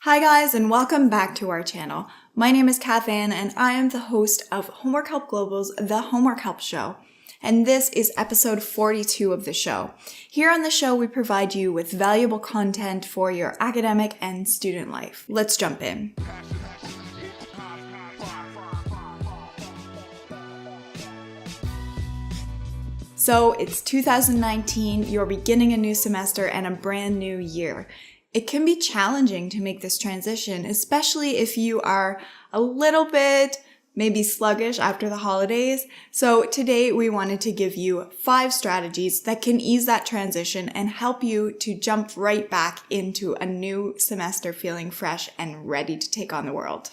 Hi guys, and welcome back to our channel. My name is Cath Anne and I am the host of Homework Help Global's The Homework Help Show. And this is episode 42 of the show. Here on the show, we provide you with valuable content for your academic and student life. Let's jump in. So it's 2019, you're beginning a new semester and a brand new year. It can be challenging to make this transition, especially if you are a little bit maybe sluggish after the holidays. So today we wanted to give you 5 strategies that can ease that transition and help you to jump right back into a new semester feeling fresh and ready to take on the world.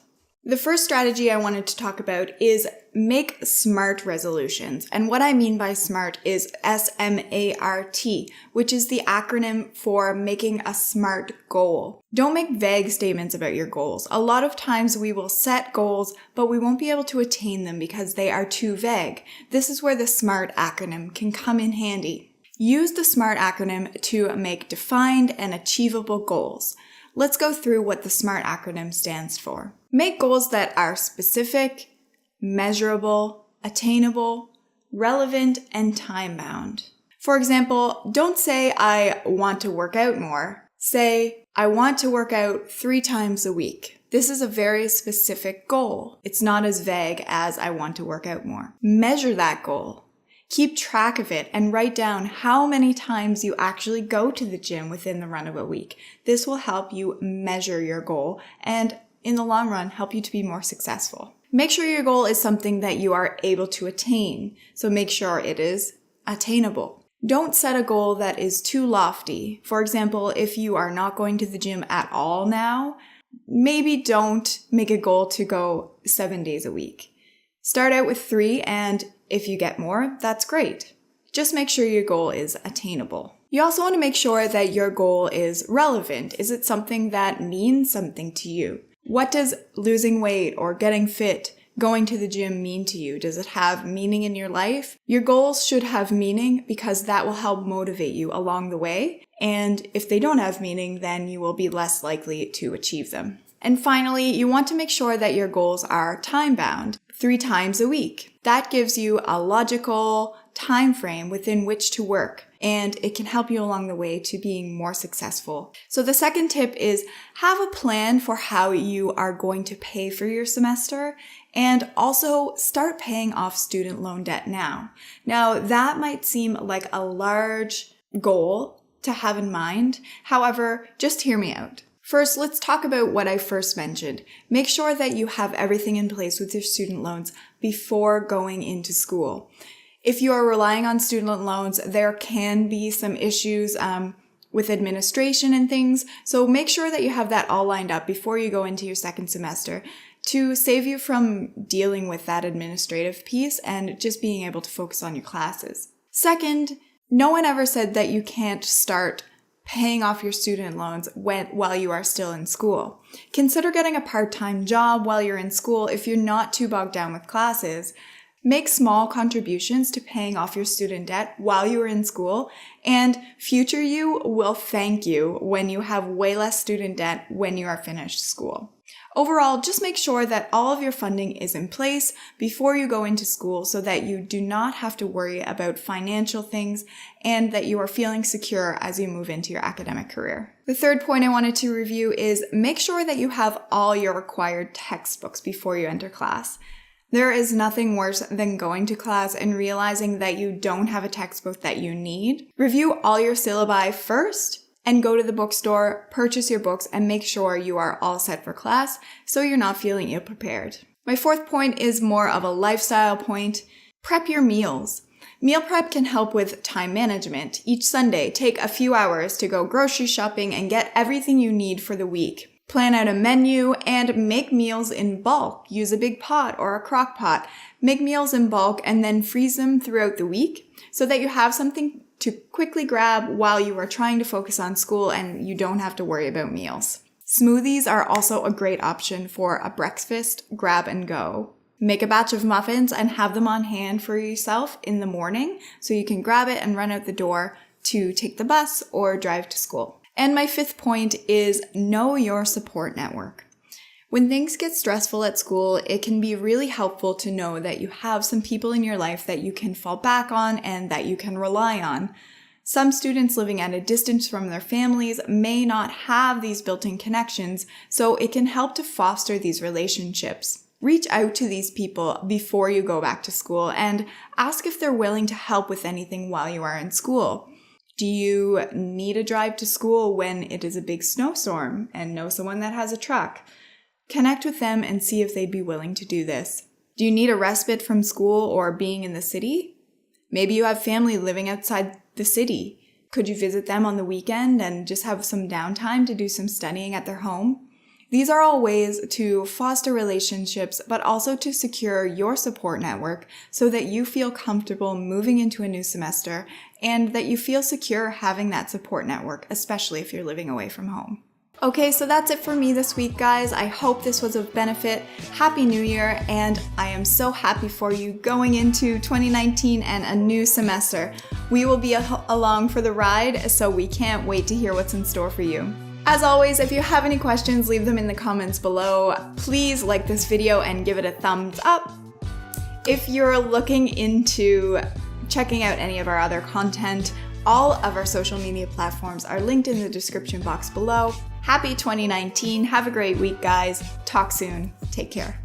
The first strategy I wanted to talk about is make SMART resolutions. And what I mean by SMART is S-M-A-R-T, which is the acronym for making a SMART goal. Don't make vague statements about your goals. A lot of times we will set goals, but we won't be able to attain them because they are too vague. This is where the SMART acronym can come in handy. Use the SMART acronym to make defined and achievable goals. Let's go through what the SMART acronym stands for. Make goals that are specific, measurable, attainable, relevant, and time-bound. For example, don't say, I want to work out more. Say, I want to work out 3 times a week. This is a very specific goal. It's not as vague as I want to work out more. Measure that goal. Keep track of it and write down how many times you actually go to the gym within the run of a week. This will help you measure your goal and in the long run help you to be more successful. Make sure your goal is something that you are able to attain. So make sure it is attainable. Don't set a goal that is too lofty. For example, if you are not going to the gym at all now, maybe don't make a goal to go 7 days a week. Start out with 3 and if you get more, that's great. Just make sure your goal is attainable. You also want to make sure that your goal is relevant. Is it something that means something to you? What does losing weight or getting fit, going to the gym mean to you? Does it have meaning in your life? Your goals should have meaning because that will help motivate you along the way. And if they don't have meaning, then you will be less likely to achieve them. And finally, you want to make sure that your goals are time-bound, 3 times a week. That gives you a logical time frame within which to work, and it can help you along the way to being more successful. So the second tip is have a plan for how you are going to pay for your semester, and also start paying off student loan debt now. Now, that might seem like a large goal to have in mind. However, just hear me out. First, let's talk about what I first mentioned. Make sure that you have everything in place with your student loans before going into school. If you are relying on student loans, there can be some issues with administration and things. So make sure that you have that all lined up before you go into your second semester to save you from dealing with that administrative piece and just being able to focus on your classes. Second, no one ever said that you can't start paying off your student loans while you are still in school. Consider getting a part-time job while you're in school if you're not too bogged down with classes. Make small contributions to paying off your student debt while you are in school, and future you will thank you when you have way less student debt when you are finished school. Overall, just make sure that all of your funding is in place before you go into school so that you do not have to worry about financial things and that you are feeling secure as you move into your academic career. The third point I wanted to review is make sure that you have all your required textbooks before you enter class. There is nothing worse than going to class and realizing that you don't have a textbook that you need. Review all your syllabi first and go to the bookstore, purchase your books, and make sure you are all set for class so you're not feeling ill-prepared. My fourth point is more of a lifestyle point. Prep your meals. Meal prep can help with time management. Each Sunday, take a few hours to go grocery shopping and get everything you need for the week. Plan out a menu and make meals in bulk. Use a big pot or a crock pot. Make meals in bulk and then freeze them throughout the week so that you have something to quickly grab while you are trying to focus on school and you don't have to worry about meals. Smoothies are also a great option for a breakfast grab and go. Make a batch of muffins and have them on hand for yourself in the morning so you can grab it and run out the door to take the bus or drive to school. And my fifth point is know your support network. When things get stressful at school, it can be really helpful to know that you have some people in your life that you can fall back on and that you can rely on. Some students living at a distance from their families may not have these built-in connections, so it can help to foster these relationships. Reach out to these people before you go back to school and ask if they're willing to help with anything while you are in school. Do you need a drive to school when it is a big snowstorm and know someone that has a truck? Connect with them and see if they'd be willing to do this. Do you need a respite from school or being in the city? Maybe you have family living outside the city. Could you visit them on the weekend and just have some downtime to do some studying at their home? These are all ways to foster relationships, but also to secure your support network so that you feel comfortable moving into a new semester and that you feel secure having that support network, especially if you're living away from home. Okay, so that's it for me this week, guys. I hope this was of benefit. Happy New Year, and I am so happy for you going into 2019 and a new semester. We will be along for the ride, so we can't wait to hear what's in store for you. As always, if you have any questions, leave them in the comments below. Please like this video and give it a thumbs up. If you're looking into checking out any of our other content, all of our social media platforms are linked in the description box below. Happy 2019. Have a great week, guys. Talk soon. Take care.